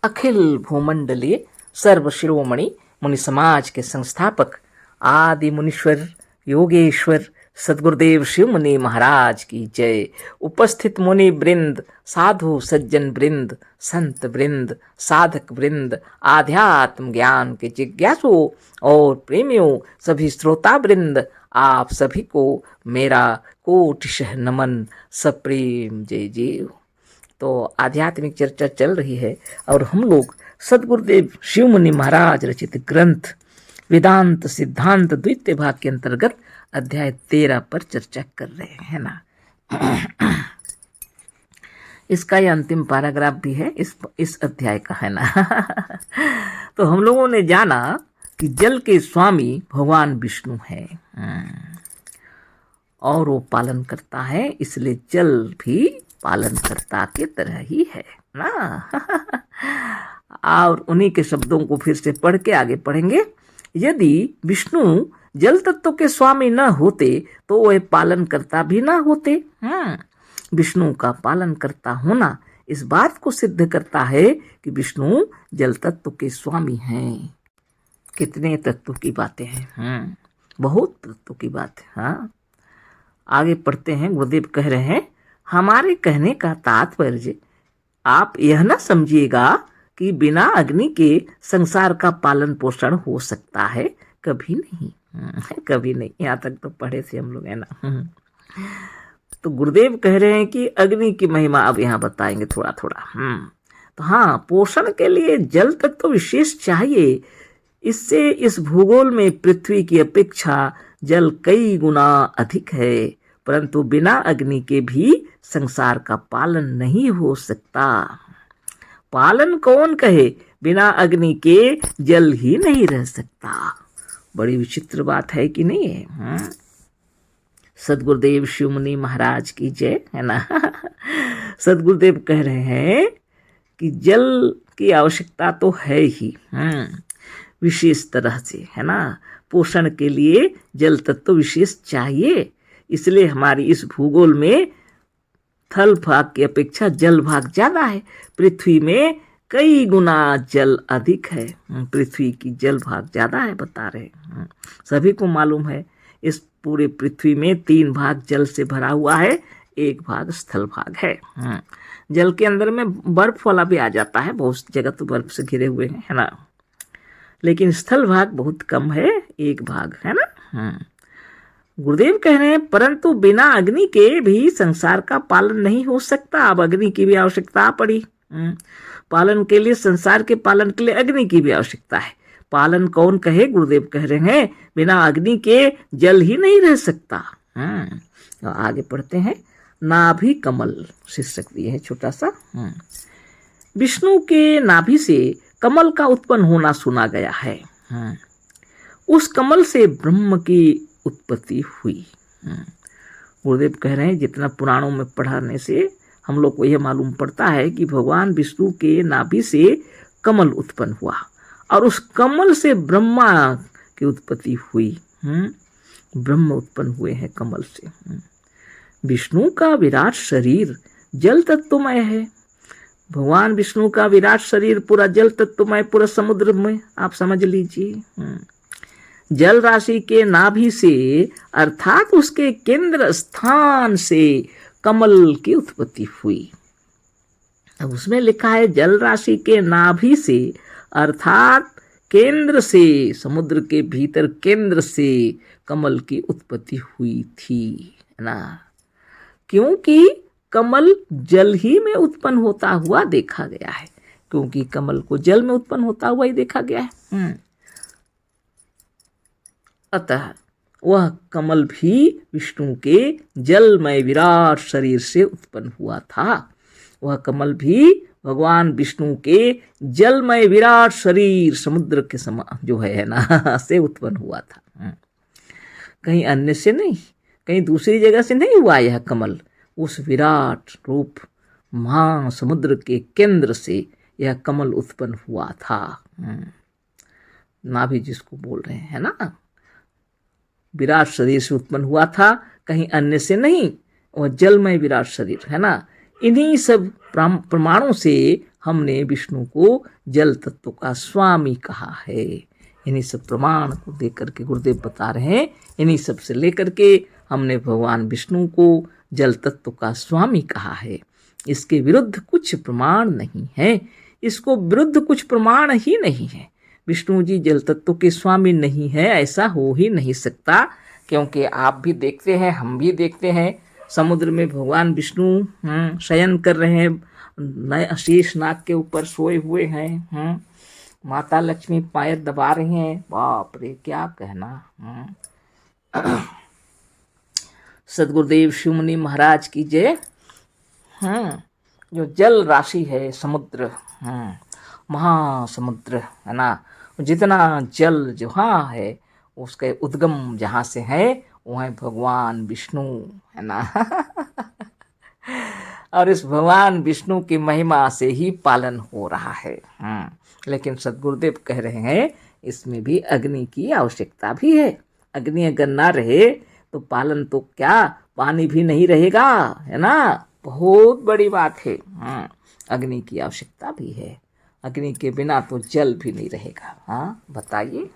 अखिल भूमंडलीय सर्वशिरोमणि मुनि समाज के संस्थापक आदि मुनीश्वर योगेश्वर सदगुरुदेव शिव मुनि महाराज की जय। उपस्थित मुनि वृंद, साधु सज्जन वृंद, संत वृंद, साधक वृंद, आध्यात्म ज्ञान के जिज्ञासु और प्रेमियों, सभी श्रोता वृंद, आप सभी को मेरा कोटिशः नमन, सप्रेम जय जय। तो आध्यात्मिक चर्चा चल रही है और हम लोग सदगुरुदेव शिव मुनि महाराज रचित ग्रंथ वेदांत सिद्धांत द्वितीय भाग के अंतर्गत अध्याय 13 पर चर्चा कर रहे हैं ना। इसका ये अंतिम पैराग्राफ भी है इस अध्याय का, है ना। तो हम लोगों ने जाना कि जल के स्वामी भगवान विष्णु है और वो पालन करता है, इसलिए जल भी पालनकर्ता की तरह ही है ना। और उन्हीं के शब्दों को फिर से पढ़ के आगे पढ़ेंगे। यदि विष्णु जल तत्व के स्वामी न होते तो वह पालनकर्ता भी न होते। विष्णु का पालनकर्ता होना इस बात को सिद्ध करता है कि विष्णु जल तत्व के स्वामी हैं। कितने तत्व की बातें हैं, बहुत तत्व की बात है। हाँ, आगे पढ़ते हैं। गुरुदेव कह रहे हैं, हमारे कहने का तात्पर्य आप यह न समझिएगा कि बिना अग्नि के संसार का पालन पोषण हो सकता है, कभी नहीं, कभी नहीं। यहाँ तक तो पढ़े थे हम लोग, है ना। तो गुरुदेव कह रहे हैं कि अग्नि की महिमा अब यहाँ बताएंगे थोड़ा थोड़ा। तो हाँ, पोषण के लिए जल तक तो विशेष चाहिए। इससे इस भूगोल में पृथ्वी की अपेक्षा जल कई गुना अधिक है, परंतु बिना अग्नि के भी संसार का पालन नहीं हो सकता। पालन कौन कहे, बिना अग्नि के जल ही नहीं रह सकता। बड़ी विचित्र बात है कि नहीं है। सदगुरुदेव शिव मुनि महाराज की जय, है ना। सदगुरुदेव कह रहे हैं कि जल की आवश्यकता तो है ही, विशेष तरह से, है ना। पोषण के लिए जल तत्व विशेष चाहिए, इसलिए हमारी इस भूगोल में थल भाग की अपेक्षा जल भाग ज्यादा है। पृथ्वी में कई गुना जल अधिक है, पृथ्वी की जल भाग ज्यादा है, बता रहे। सभी को मालूम है इस पूरे पृथ्वी में 3 भाग जल से भरा हुआ है, 1 भाग स्थल भाग है। जल के अंदर में बर्फ वाला भी आ जाता है, बहुत जगह तो बर्फ से घिरे हुए हैं, है ना। लेकिन स्थल भाग बहुत कम है, 1 भाग, है ना। गुरुदेव कह रहे हैं, परंतु बिना अग्नि के भी संसार का पालन नहीं हो सकता। अब अग्नि की भी आवश्यकता पड़ी। पालन के लिए, संसार के पालन के लिए अग्नि की भी आवश्यकता है। पालन कौन कहे, गुरुदेव कह रहे हैं, बिना अग्नि के जल ही नहीं रह सकता। तो आगे पढ़ते हैं। नाभि कमल शीर्षक दिए है छोटा सा। विष्णु के नाभि से कमल का उत्पन्न होना सुना गया है। उस कमल से ब्रह्म की उत्पत्ति हुई। गुरुदेव कह रहे हैं, जितना पुराणों में पढ़ाने से हम लोग को यह मालूम पड़ता है कि भगवान विष्णु के नाभि से कमल उत्पन्न हुआ और उस कमल से ब्रह्मा की उत्पत्ति हुई। ब्रह्म उत्पन्न हुए हैं कमल से। विष्णु का विराट शरीर जल तत्वमय है। भगवान विष्णु का विराट शरीर पूरा जल तत्वमय, पूरा समुद्र में, आप समझ लीजिए। जल राशि के नाभि से अर्थात उसके केंद्र स्थान से कमल की उत्पत्ति हुई। अब उसमें लिखा है जल राशि के नाभि से अर्थात केंद्र से, समुद्र के भीतर केंद्र से कमल की उत्पत्ति हुई थी, है ना। क्योंकि कमल जल ही में उत्पन्न होता हुआ देखा गया है, क्योंकि कमल को जल में उत्पन्न होता हुआ ही देखा गया है। अतः वह कमल भी विष्णु के जलमय विराट शरीर से उत्पन्न हुआ था। वह कमल भी भगवान विष्णु के जलमय विराट शरीर समुद्र के समान जो है ना से उत्पन्न हुआ था। कहीं अन्य से नहीं, कहीं दूसरी जगह से नहीं हुआ यह कमल। उस विराट रूप महासमुद्र के केंद्र से यह कमल उत्पन्न हुआ था। नाभि जिसको बोल रहे हैं ना, विराट शरीर से उत्पन्न हुआ था, कहीं अन्य से नहीं। वह जलमय विराट शरीर, है ना। इन्हीं सब प्रमाणों से हमने विष्णु को जल तत्व का स्वामी कहा है। इन्हीं सब प्रमाण को देकर के गुरुदेव बता रहे हैं, इन्हीं सब से लेकर के हमने भगवान विष्णु को जल तत्व का स्वामी कहा है। इसके विरुद्ध कुछ प्रमाण नहीं है, इसको विरुद्ध कुछ प्रमाण ही नहीं है। विष्णु जी जल तत्व के स्वामी नहीं है, ऐसा हो ही नहीं सकता, क्योंकि आप भी देखते हैं, हम भी देखते हैं, समुद्र में भगवान विष्णु शयन कर रहे हैं, नए शेष नाग के ऊपर सोए हुए हैं। माता लक्ष्मी पैर दबा रही हैं। बाप रे, क्या कहना। सदगुरुदेव शिवमुनि महाराज की जय। जो जल राशि है, समुद्र, महासमुद्र है ना, जितना जल जहाँ है उसके उद्गम जहाँ से है वह भगवान विष्णु है ना। और इस भगवान विष्णु की महिमा से ही पालन हो रहा है। लेकिन सदगुरुदेव कह रहे हैं इसमें भी अग्नि की आवश्यकता भी है। अग्नि अगर ना रहे तो पालन तो क्या, पानी भी नहीं रहेगा, है ना। बहुत बड़ी बात है। अग्नि की आवश्यकता भी है, अग्नि के बिना तो जल भी नहीं रहेगा। बताइए,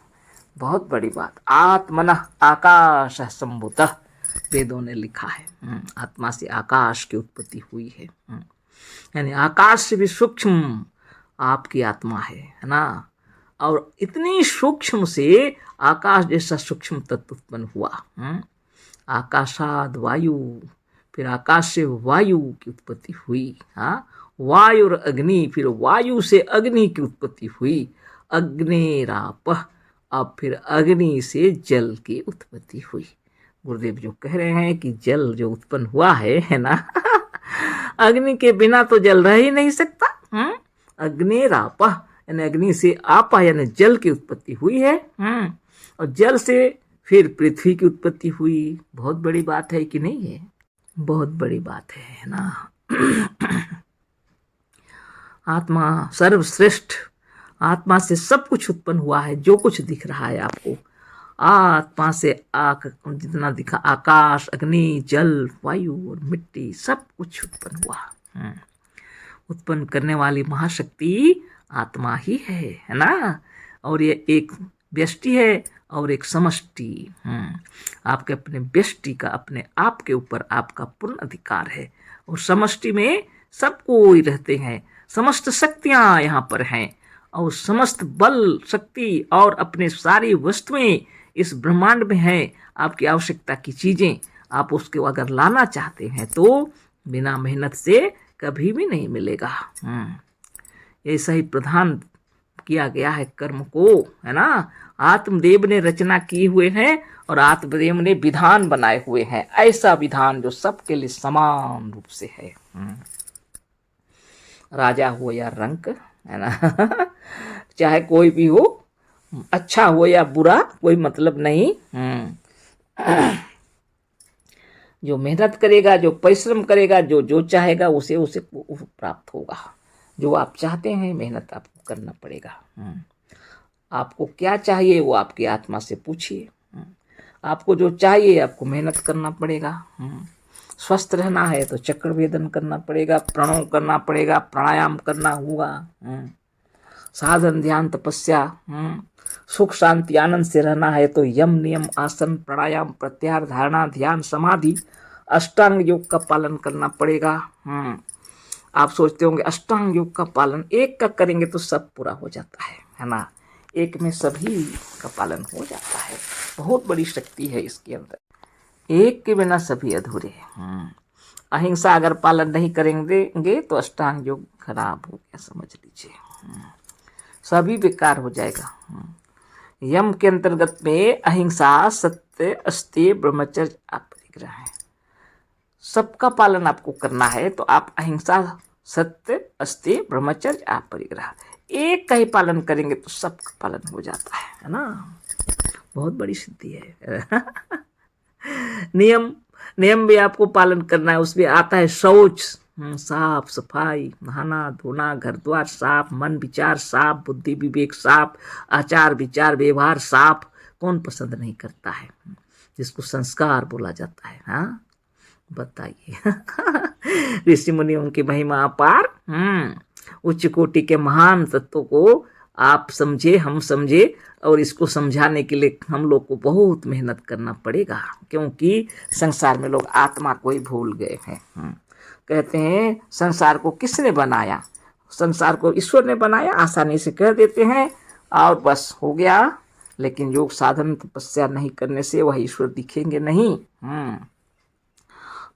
बहुत बड़ी बात। आत्मनः आकाश संभूतः, वेदों ने लिखा है। आत्मा से आकाश की उत्पत्ति हुई है, यानी आकाश से भी सूक्ष्म आपकी आत्मा है ना। और इतनी सूक्ष्म से आकाश जैसा सूक्ष्म तत्व उत्पन्न हुआ। आकाशाद वायु, फिर आकाश से वायु की उत्पत्ति हुई। वायु और अग्नि, फिर वायु से अग्नि की उत्पत्ति हुई। अग्निराप, अब फिर अग्नि से जल की उत्पत्ति हुई। गुरुदेव जो कह रहे हैं कि जल जो उत्पन्न हुआ है ना, अग्नि के बिना तो जल रह ही नहीं सकता। अग्निराप यानी अग्नि से आपा यानी जल की उत्पत्ति हुई है। और जल से फिर पृथ्वी की उत्पत्ति हुई। बहुत बड़ी बात है कि नहीं है? बहुत बड़ी बात है ना। आत्मा सर्वश्रेष्ठ, आत्मा से सब कुछ उत्पन्न हुआ है। जो कुछ दिख रहा है आपको, आत्मा से जितना दिखा, आकाश, अग्नि, जल, वायु और मिट्टी, सब कुछ उत्पन्न हुआ। उत्पन्न करने वाली महाशक्ति आत्मा ही है ना। और ये एक व्यष्टि है और एक समष्टि। आपके अपने व्यष्टि का अपने आप के ऊपर आपका पूर्ण अधिकार है, और समष्टि में सब कोई रहते हैं। समस्त शक्तियां यहाँ पर हैं, और समस्त बल, शक्ति और अपने सारी वस्तुएं इस ब्रह्मांड में हैं। आपकी आवश्यकता की चीजें आप उसको अगर लाना चाहते हैं तो बिना मेहनत से कभी भी नहीं मिलेगा। ऐसा ही प्रधान किया गया है कर्म को, है ना। आत्मदेव ने रचना की हुए हैं और आत्मदेव ने विधान बनाए हुए हैं। ऐसा विधान जो सबके लिए समान रूप से है। राजा हो या रंक, है ना, चाहे कोई भी हो, अच्छा हो या बुरा, कोई मतलब नहीं। जो मेहनत करेगा, जो परिश्रम करेगा, जो जो चाहेगा उसे उसे प्राप्त होगा। जो आप चाहते हैं मेहनत आपको करना पड़ेगा। आपको क्या चाहिए वो आपकी आत्मा से पूछिए। आपको जो चाहिए आपको मेहनत करना पड़ेगा। स्वस्थ रहना है तो चक्र वेदन करना पड़ेगा, प्रणव करना पड़ेगा, प्राणायाम करना होगा, साधन ध्यान तपस्या, सुख शांति आनंद से रहना है तो यम नियम आसन प्राणायाम प्रत्याहार धारणा ध्यान समाधि अष्टांग योग का पालन करना पड़ेगा। आप सोचते होंगे अष्टांग योग का पालन एक का करेंगे तो सब पूरा हो जाता है ना। एक में सभी का पालन हो जाता है। बहुत बड़ी शक्ति है इसके अंदर। एक के बिना सभी अधूरे हैं। अहिंसा अगर पालन नहीं करेंगे तो अष्टांग योग खराब हो गया, समझ लीजिए, सभी बेकार हो जाएगा। यम के अंतर्गत में अहिंसा, सत्य, अस्तेय, ब्रह्मचर्य, अपरिग्रह है। सबका पालन आपको करना है तो आप अहिंसा, सत्य, अस्तेय, ब्रह्मचर्य, अपरिग्रह एक का ही पालन करेंगे तो सबका पालन हो जाता है ना। बहुत बड़ी सिद्धि है। नियम भी आपको पालन करना है। उसमें आता है शौच, साफ सफाई, नहाना धोना, घर द्वार साफ, मन विचार साफ, बुद्धि विवेक साफ, आचार विचार व्यवहार साफ। कौन पसंद नहीं करता है, जिसको संस्कार बोला जाता है। बताइए। ऋषि मुनियों की महिमा अपार। उच्च कोटि के महान तत्वों को आप समझे, हम समझे, और इसको समझाने के लिए हम लोग को बहुत मेहनत करना पड़ेगा, क्योंकि संसार में लोग आत्मा को ही भूल गए हैं। कहते हैं संसार को किसने बनाया? संसार को ईश्वर ने बनाया, आसानी से कह देते हैं और बस हो गया। लेकिन योग साधन तपस्या नहीं करने से वह ईश्वर दिखेंगे नहीं।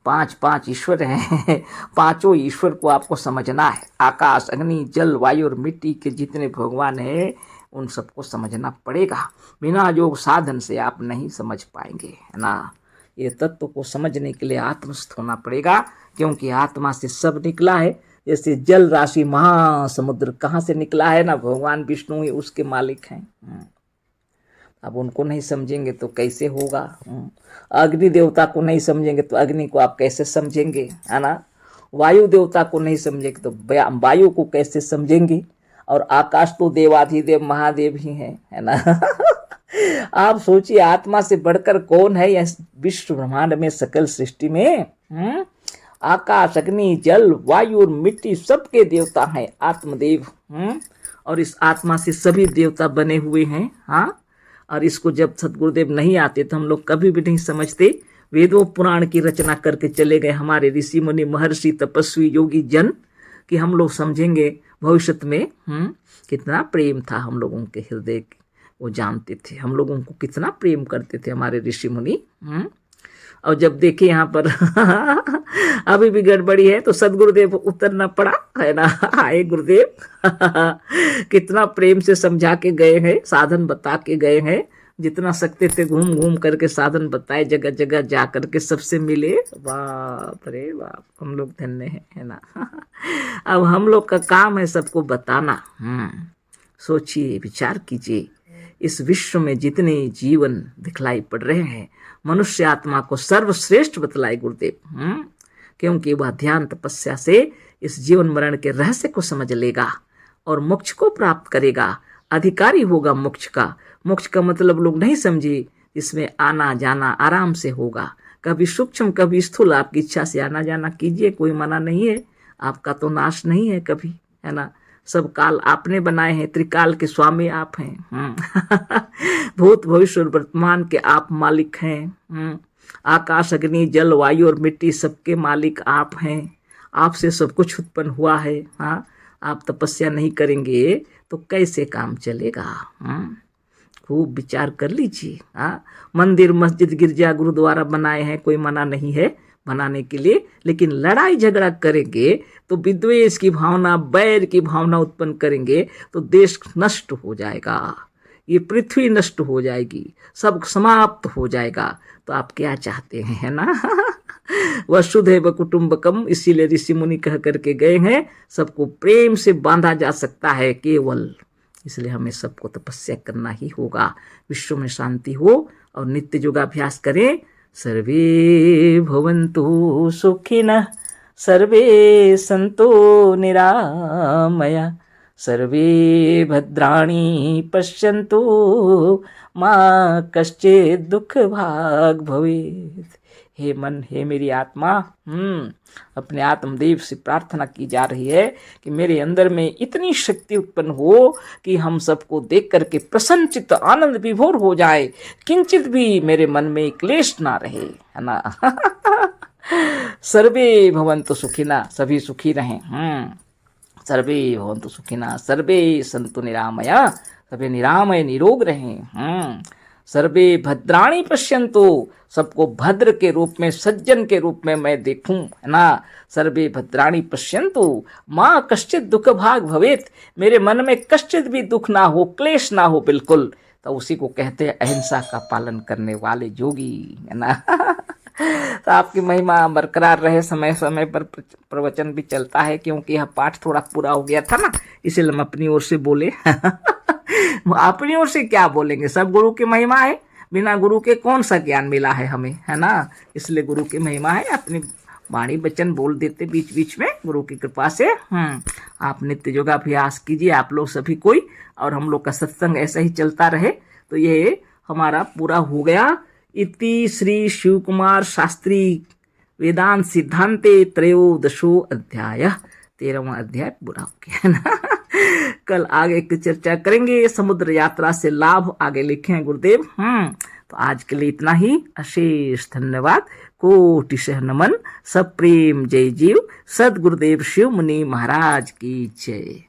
पांच ईश्वर हैं। पांचों ईश्वर को आपको समझना है। आकाश, अग्नि, जल, वायु और मिट्टी के जितने भगवान हैं उन सबको समझना पड़ेगा। बिना योग साधन से आप नहीं समझ पाएंगे, है ना। ये तत्व को समझने के लिए आत्मस्थ होना पड़ेगा, क्योंकि आत्मा से सब निकला है। जैसे जल राशि महासमुद्र कहाँ से निकला है ना, भगवान विष्णु ही उसके मालिक हैं। अब उनको नहीं समझेंगे तो कैसे होगा। अग्नि देवता को नहीं समझेंगे तो अग्नि को आप कैसे समझेंगे, है ना। वायु देवता को नहीं समझेंगे तो वायु को कैसे समझेंगे। और आकाश तो देवाधिदेव महादेव ही है ना। आप सोचिए आत्मा से बढ़कर कौन है यह विश्व ब्रह्मांड में, सकल सृष्टि में। आकाश, अग्नि, जल, वायु और मिट्टी सबके देवता हैं आत्मदेव। और इस आत्मा से सभी देवता बने हुए हैं। हाँ, और इसको जब सदगुरुदेव नहीं आते तो हम लोग कभी भी नहीं समझते। वेदों पुराण की रचना करके चले गए हमारे ऋषि मुनि, महर्षि, तपस्वी, योगी जन, कि हम लोग समझेंगे भविष्य में। कितना प्रेम था हम लोगों के हृदय, वो जानते थे हम लोगों को कितना प्रेम करते थे हमारे ऋषि मुनि। और जब देखे यहाँ पर अभी भी गड़बड़ी है तो सदगुरुदेव उतरना पड़ा, है ना। आए गुरुदेव। कितना प्रेम से समझा के गए हैं, साधन बता के गए हैं। जितना सकते थे घूम घूम करके साधन बताए, जगह जगह जा करके सबसे मिले। बाप रे बाप, हम लोग धन्य हैं, है ना। अब हम लोग का काम है सबको बताना। सोचिए, विचार कीजिए, इस विश्व में जितने जीवन दिखलाई पड़ रहे हैं, मनुष्य आत्मा को सर्वश्रेष्ठ बतलाए गुरुदेव। क्योंकि वह ध्यान तपस्या से इस जीवन मरण के रहस्य को समझ लेगा और मोक्ष को प्राप्त करेगा, अधिकारी होगा मोक्ष का। मोक्ष का मतलब लोग नहीं समझे, इसमें आना जाना आराम से होगा, कभी सूक्ष्म कभी स्थूल। आपकी इच्छा से आना जाना कीजिए, कोई मना नहीं है। आपका तो नाश नहीं है कभी, है ना। सब काल आपने बनाए हैं, त्रिकाल के स्वामी आप हैं। भूत भविष्य और वर्तमान के आप मालिक हैं। आकाश, अग्नि, जल, वायु और मिट्टी सबके मालिक आप हैं। आपसे सब कुछ उत्पन्न हुआ है। हाँ, आप तपस्या नहीं करेंगे तो कैसे काम चलेगा। खूब विचार कर लीजिए। हाँ, मंदिर, मस्जिद, गिरजा, गुरुद्वारा बनाए हैं, कोई मना नहीं है बनाने के लिए। लेकिन लड़ाई झगड़ा करेंगे तो विद्वेष की भावना, बैर की भावना उत्पन्न करेंगे तो देश नष्ट हो जाएगा, ये पृथ्वी नष्ट हो जाएगी, सब समाप्त हो जाएगा। तो आप क्या चाहते हैं, है ना। वसुधैव कुटुंबकम, इसीलिए ऋषि मुनि कह करके गए हैं सबको प्रेम से बांधा जा सकता है केवल। इसलिए हमें सबको तपस्या करना ही होगा, विश्व में शांति हो और नित्य योगाभ्यास करें। सर्वे भवन्तु सुखिनः, सर्वे सन्तु निरामया, सर्वे भद्राणि पश्यन्तु, मा कश्चित् दुःख भाग् भवेत्। हे मन, हे मेरी आत्मा, अपने आत्मदेव से प्रार्थना की जा रही है कि मेरे अंदर में इतनी शक्ति उत्पन्न हो कि हम सबको देख करके प्रसन्नचित्त आनंद विभोर हो जाए, किंचित भी मेरे मन में क्लेश ना रहे, है ना। सर्वे भवन्तु सुखिना, सभी सुखी रहें। सर्वे भवन्तु सुखिना, सर्वे सन्तु निरामया, सभी निरामय निरोग रहें। सर्वे भद्राणि पश्यन्तु, सबको भद्र के रूप में, सज्जन के रूप में मैं देखूं, है ना। सर्वे भद्राणि पश्यन्तु, माँ कश्चित् दुख भाग भवेत्, मेरे मन में कश्चित भी दुख ना हो, क्लेश ना हो बिल्कुल। तो उसी को कहते हैं अहिंसा का पालन करने वाले योगी, है ना। तो आपकी महिमा बरकरार रहे, समय समय पर प्रवचन भी चलता है, क्योंकि यह पाठ थोड़ा पूरा हो गया था ना, इसलिए हम अपनी ओर से बोले। अपनी ओर से क्या बोलेंगे, सब गुरु की महिमा है, बिना गुरु के कौन सा ज्ञान मिला है हमें, है ना। इसलिए गुरु की महिमा है, अपनी वाणी वचन बोल देते बीच बीच में गुरु की कृपा से। आप नित्य योगाभ्यास कीजिए आप लोग सभी कोई, और हम लोग का सत्संग ऐसा ही चलता रहे। तो ये हमारा पूरा हो गया। इति श्री शिव कुमार शास्त्री वेदांत सिद्धांते त्रयोदशो अध्याय, 13वां अध्याय पूरा हो गया है ना। कल आगे की चर्चा करेंगे, समुद्र यात्रा से लाभ आगे लिखे हैं गुरुदेव। तो आज के लिए इतना ही। अशेष धन्यवाद, कोटिशः नमन, सब प्रेम, जय जीव। सद गुरुदेव शिव मुनि महाराज की जय।